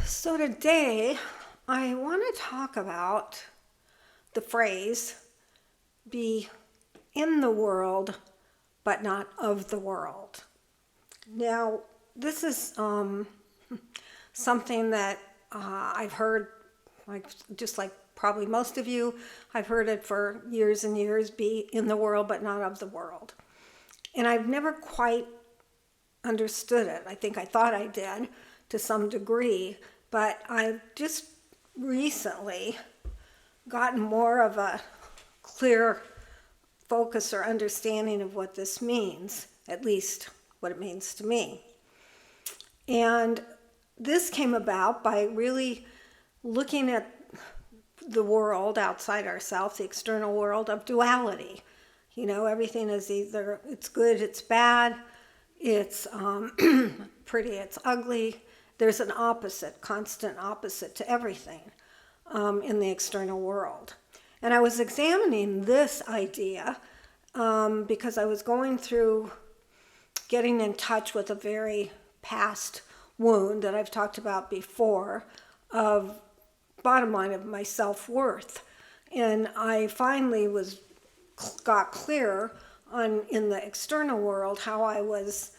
So today I want to talk about the phrase be in the world but not of the world. Now, this is something that I've heard, just like probably most of you, I've heard it for years and years, be in the world but not of the world. And I've never quite understood it. I think I thought I did to some degree, but I've just recently gotten more of a clear focus or understanding of what this means, at least what it means to me. And this came about by really looking at the world outside ourselves, the external world of duality. You know, everything is either it's good, it's bad, it's pretty, it's ugly. There's an opposite, constant opposite to everything in the external world. And I was examining this idea because I was going through getting in touch with a very past wound that I've talked about before of bottom line of my self-worth. And I finally got clear on in the external world how I was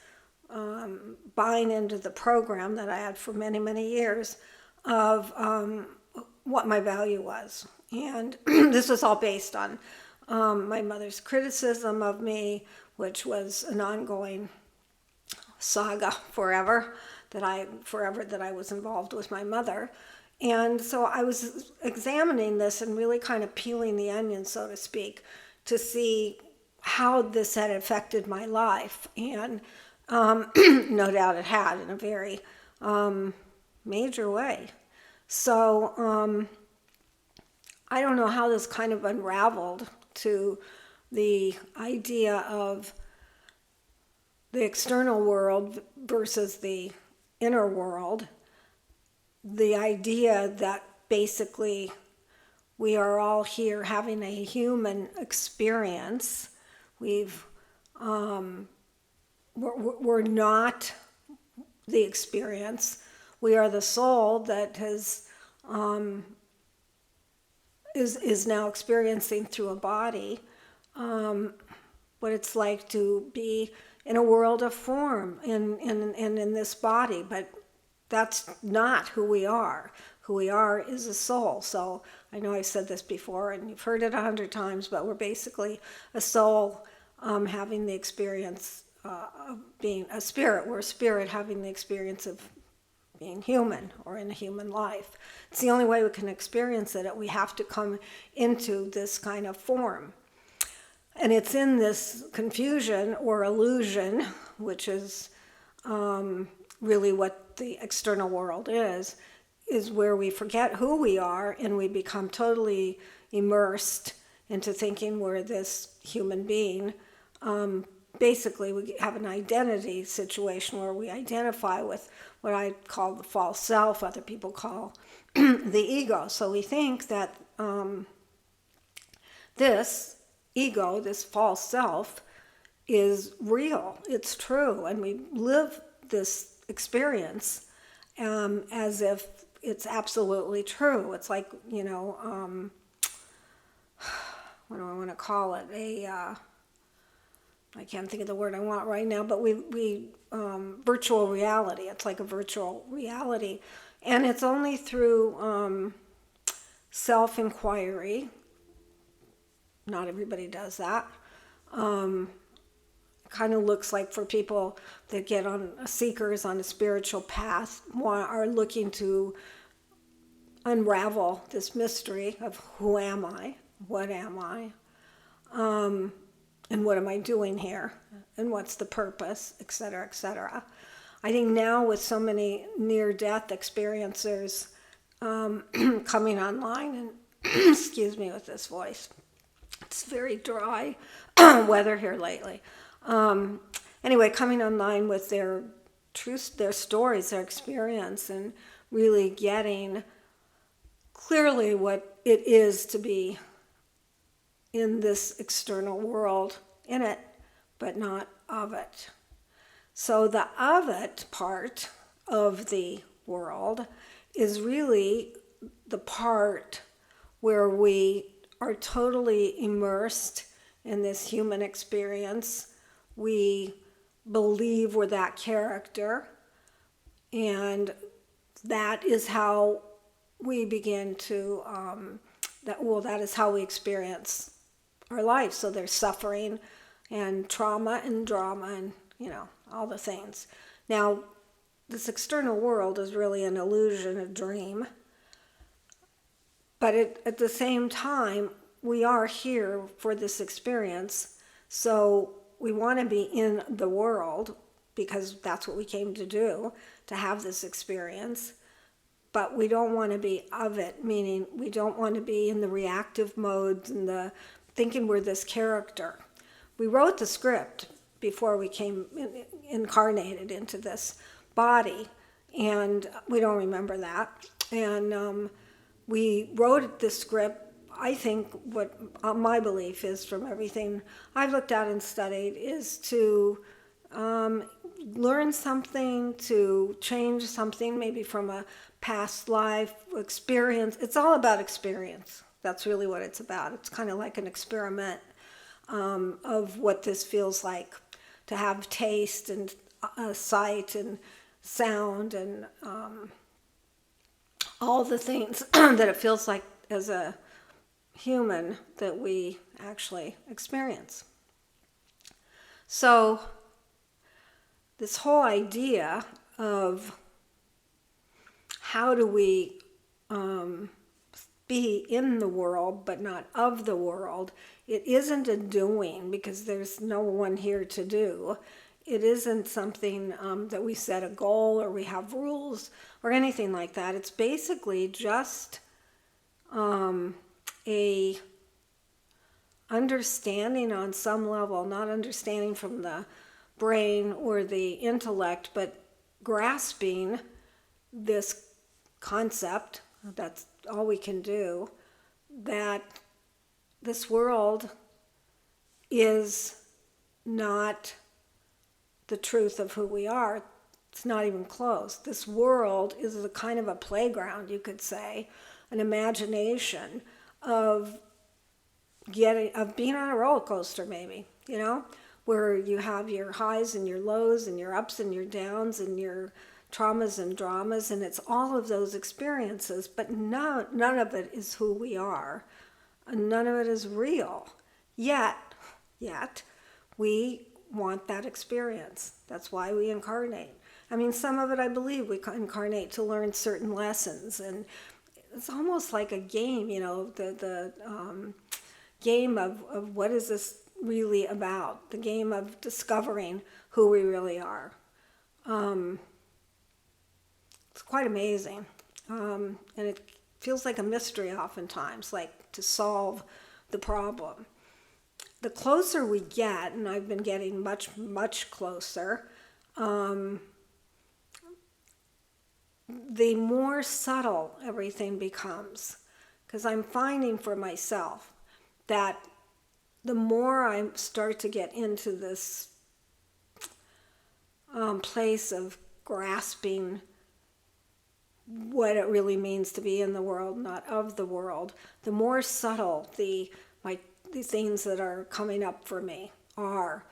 buying into the program that I had for many, many years of what my value was. And this was all based on my mother's criticism of me, which was an ongoing saga forever that I was involved with my mother. And so I was examining this and really kind of peeling the onion, so to speak, to see how this had affected my life. And no doubt it had in a very major way. So I don't know how this kind of unraveled to the idea of the external world versus the inner world. The idea that basically we are all here having a human experience. We're not the experience. We are the soul that is now experiencing through a body what it's like to be in a world of form and in this body, but that's not who we are. Who we are is a soul. So I know I've said this before and you've heard it 100 times, but we're basically a soul having the experience of being a spirit. We're a spirit having the experience of being human or in a human life. It's the only way we can experience it. We have to come into this kind of form. And it's in this confusion or illusion, which is really what the external world is where we forget who we are and we become totally immersed into thinking we're this human being. Basically, we have an identity situation where we identify with what I call the false self, other people call the ego. So we think that this ego, this false self, is real, it's true, and we live this experience as if it's absolutely true. It's like, what do I want to call it? I can't think of the word I want right now, but we virtual reality. It's like a virtual reality. And it's only through self-inquiry. Not everybody does that. Kind of looks like for people that get on seekers on a spiritual path, are looking to unravel this mystery of who am I, what am I, and what am I doing here, and what's the purpose, etc., etc. I think now with so many near-death experiencers coming online, and excuse me with this voice, it's very dry weather here lately. Anyway, coming online with their stories, their experience, and really getting clearly what it is to be in this external world, in it, but not of it. So the of it part of the world is really the part where we are totally immersed in this human experience. We believe we're that character, and that is how we begin to, that is how we experience our life. So there's suffering and trauma and drama and, all the things. Now, this external world is really an illusion, a dream. But at the same time, we are here for this experience. So we want to be in the world because that's what we came to do, to have this experience. But we don't want to be of it, meaning we don't want to be in the reactive modes and the thinking we're this character. We wrote the script before we came incarnated into this body, and we don't remember that. And we wrote the script. I think what my belief is, from everything I've looked at and studied, is to learn something, to change something, maybe from a past life experience. It's all about experience. That's really what it's about. It's kind of like an experiment of what this feels like, to have taste and sight and sound and all the things that it feels like as a human that we actually experience. So this whole idea of how do we be in the world but not of the world, it isn't a doing, because there's no one here to do. It isn't something that we set a goal or we have rules or anything like that. It's basically just a understanding on some level, not understanding from the brain or the intellect, but grasping this concept, that's all we can do, that this world is not the truth of who we are. It's not even close. This world is a kind of a playground, you could say, an imagination of being on a roller coaster, maybe, where you have your highs and your lows and your ups and your downs and your traumas and dramas, and it's all of those experiences, but none of it is who we are. None of it is real. Yet, we want that experience. That's why we incarnate. I mean, some of it, I believe, we incarnate to learn certain lessons, and it's almost like a game, the game of what is this really about, the game of discovering who we really are. It's quite amazing, and it feels like a mystery oftentimes, like to solve the problem. The closer we get, and I've been getting much, much closer, the more subtle everything becomes. Because I'm finding for myself that the more I start to get into this place of grasping what it really means to be in the world, not of the world, the more subtle the things that are coming up for me are.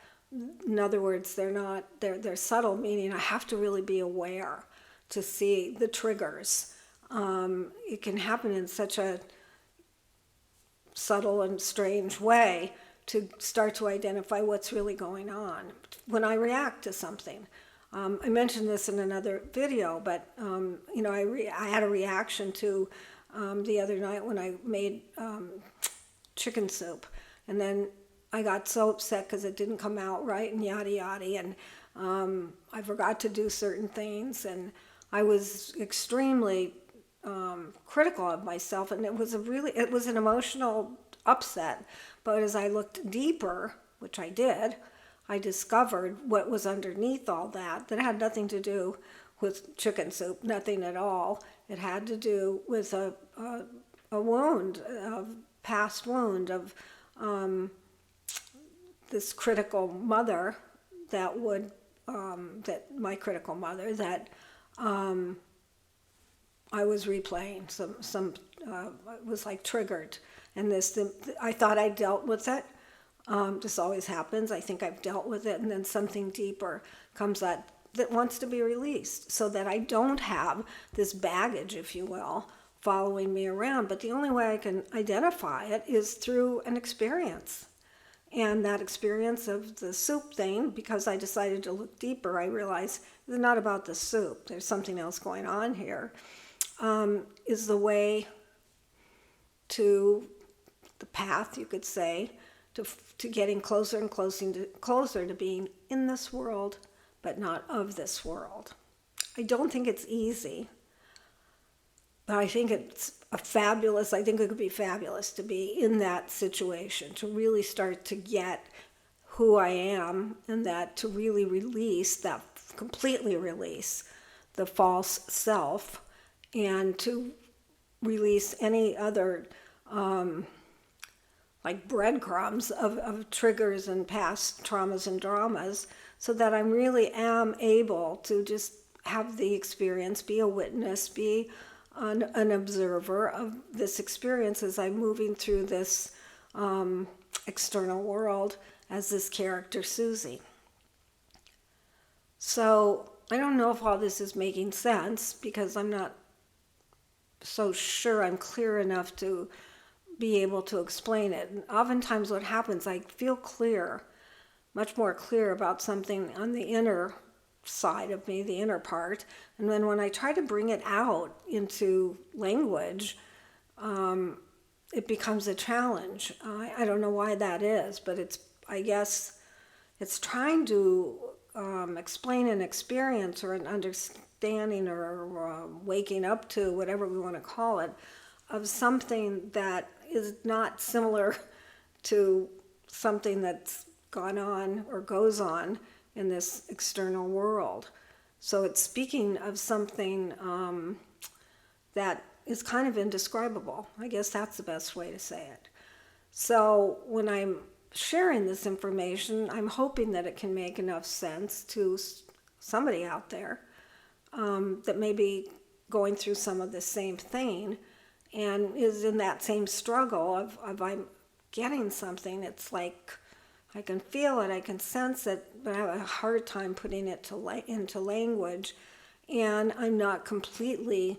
In other words, they're subtle, meaning I have to really be aware to see the triggers. It can happen in such a subtle and strange way to start to identify what's really going on when I react to something. I mentioned this in another video, but I had a reaction to the other night when I made chicken soup, and then I got so upset because it didn't come out right and yada yada, and I forgot to do certain things, and I was extremely critical of myself, and it was an emotional upset. But as I looked deeper, which I did, I discovered what was underneath all that had nothing to do with chicken soup, nothing at all. It had to do with a wound, a past wound of this critical mother that my critical mother that I was replaying it was like triggered. And I thought I dealt with it. This always happens. I think I've dealt with it, and then something deeper comes that wants to be released, so that I don't have this baggage, if you will, following me around. But the only way I can identify it is through an experience. And that experience of the soup thing, because I decided to look deeper, I realized it's not about the soup. There's something else going on here. Is the way to the path, you could say, to getting closer and closer to being in this world, but not of this world. I don't think it's easy, but I think I think it could be fabulous to be in that situation, to really start to get who I am, and that to really completely release the false self, and to release any other like breadcrumbs of triggers and past traumas and dramas, so that I really am able to just have the experience, be a witness, be an observer of this experience as I'm moving through this external world as this character, Susie. So I don't know if all this is making sense, because I'm not so sure I'm clear enough to be able to explain it. And oftentimes what happens, I feel clear, much more clear about something on the inner side of me, the inner part. And then when I try to bring it out into language, it becomes a challenge. I don't know why that is, but I guess it's trying to explain an experience or an understanding or waking up to, whatever we want to call it, of something that is not similar to something that's gone on or goes on in this external world. So it's speaking of something that is kind of indescribable. I guess that's the best way to say it. So when I'm sharing this information, I'm hoping that it can make enough sense to somebody out there that may be going through some of the same thing, and is in that same struggle of I'm getting something. It's like I can feel it, I can sense it, but I have a hard time putting it into language, and I'm not completely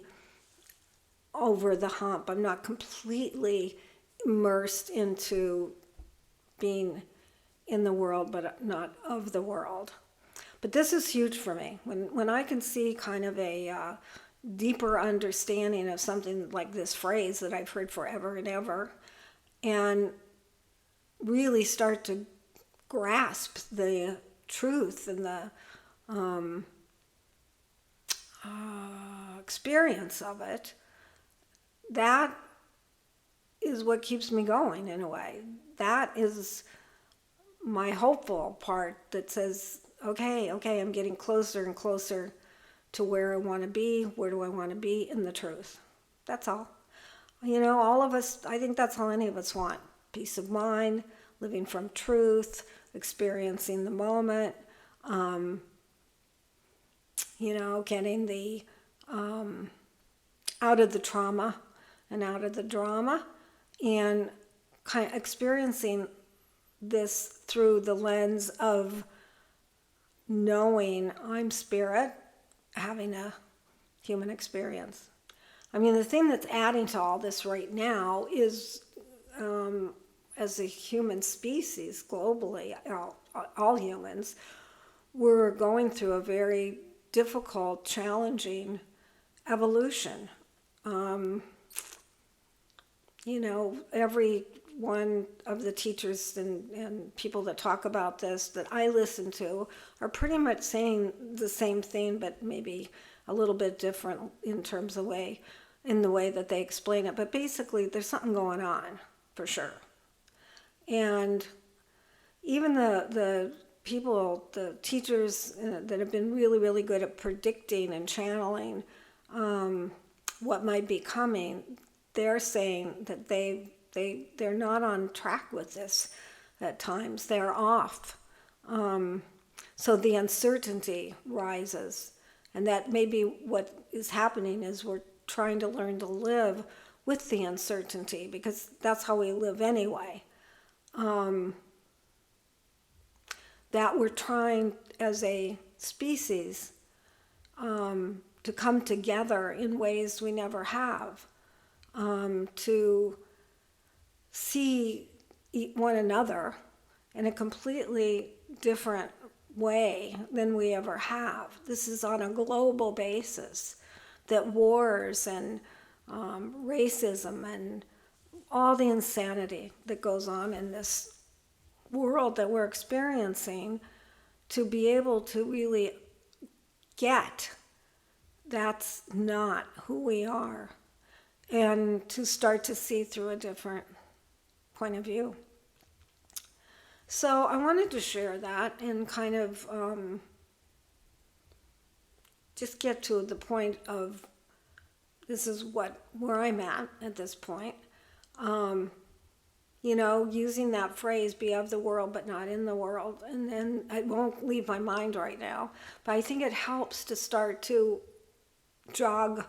over the hump. I'm not completely immersed into being in the world, but not of the world. But this is huge for me. When I can see kind of a deeper understanding of something like this phrase that I've heard forever and ever, and really start to grasp the truth and the experience of it, that is what keeps me going in a way. That is my hopeful part that says, okay, I'm getting closer and closer to where I want to be. Where do I want to be? In the truth. That's all. All of us, I think that's all any of us want. Peace of mind, living from truth, experiencing the moment, getting the out of the trauma and out of the drama, and kind of experiencing this through the lens of knowing I'm spirit, having a human experience. I mean, the thing that's adding to all this right now is, as a human species globally, all humans, we're going through a very difficult, challenging evolution. Every one of the teachers and people that talk about this that I listen to are pretty much saying the same thing, but maybe a little bit different in terms of in the way that they explain it. But basically, there's something going on, for sure. And even the people, the teachers that have been really, really good at predicting and channeling what might be coming, they're saying that they're not on track with this at times. They're off. So the uncertainty rises. And that may be what is happening is we're trying to learn to live with the uncertainty, because that's how we live anyway. That we're trying as a species to come together in ways we never have, to see one another in a completely different way than we ever have. This is on a global basis, that wars and racism and all the insanity that goes on in this world that we're experiencing, to be able to really get that's not who we are, and to start to see through a different point of view. So I wanted to share that and kind of just get to the point of, this is where I'm at this point. Using that phrase, be of the world but not in the world. And then it won't leave my mind right now. But I think it helps to start to jog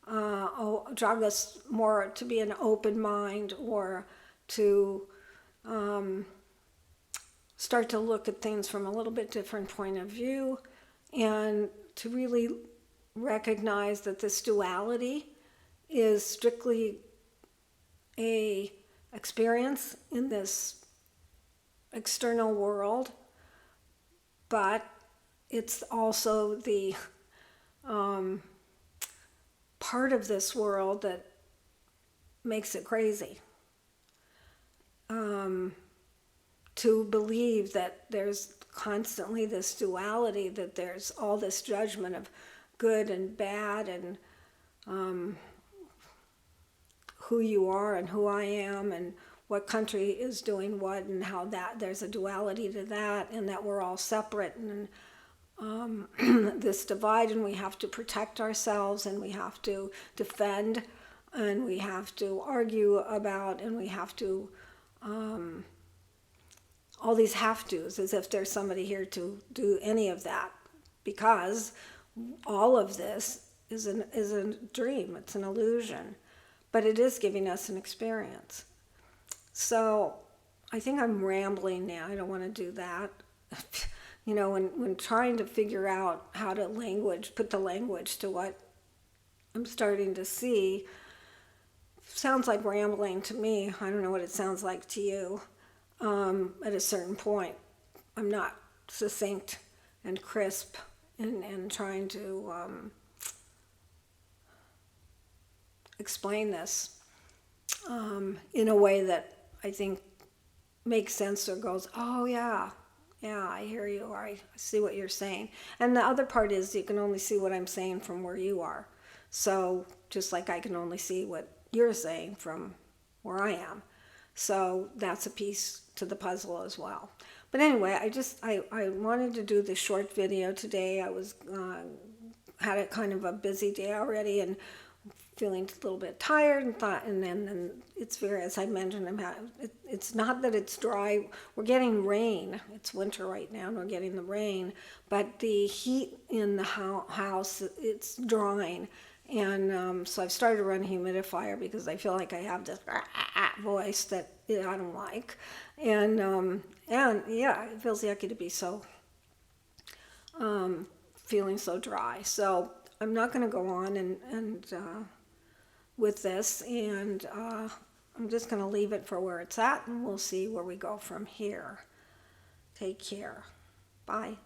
us more to be an open mind, or to start to look at things from a little bit different point of view, and to really recognize that this duality is strictly a experience in this external world, but it's also the part of this world that makes it crazy. To believe that there's constantly this duality, that there's all this judgment of good and bad, and who you are and who I am, and what country is doing what, and how that there's a duality to that, and that we're all separate, and this divide, and we have to protect ourselves, and we have to defend, and we have to argue about, and we have to all these have-tos, as if there's somebody here to do any of that, because all of this is a dream, it's an illusion, but it is giving us an experience. So I think I'm rambling now. I don't want to do that. When trying to figure out how to put the language to what I'm starting to see, sounds like rambling to me. I don't know what it sounds like to you. At a certain point, I'm not succinct and crisp in trying to explain this in a way that I think makes sense, or goes, oh yeah, I hear you, or I see what you're saying. And the other part is, you can only see what I'm saying from where you are. So just like I can only see what you're saying from where I am. So that's a piece to the puzzle as well. But anyway, I wanted to do this short video today. I was had a kind of a busy day already, and feeling a little bit tired, and then it's very, as I mentioned, it's not that it's dry. We're getting rain. It's winter right now, and we're getting the rain, but the heat in the house, it's drying. And so I've started to run a humidifier, because I feel like I have this voice that I don't like. And yeah, it feels yucky to be so, feeling so dry. So I'm not going to go on and with this, and I'm just going to leave it for where it's at, and we'll see where we go from here. Take care. Bye.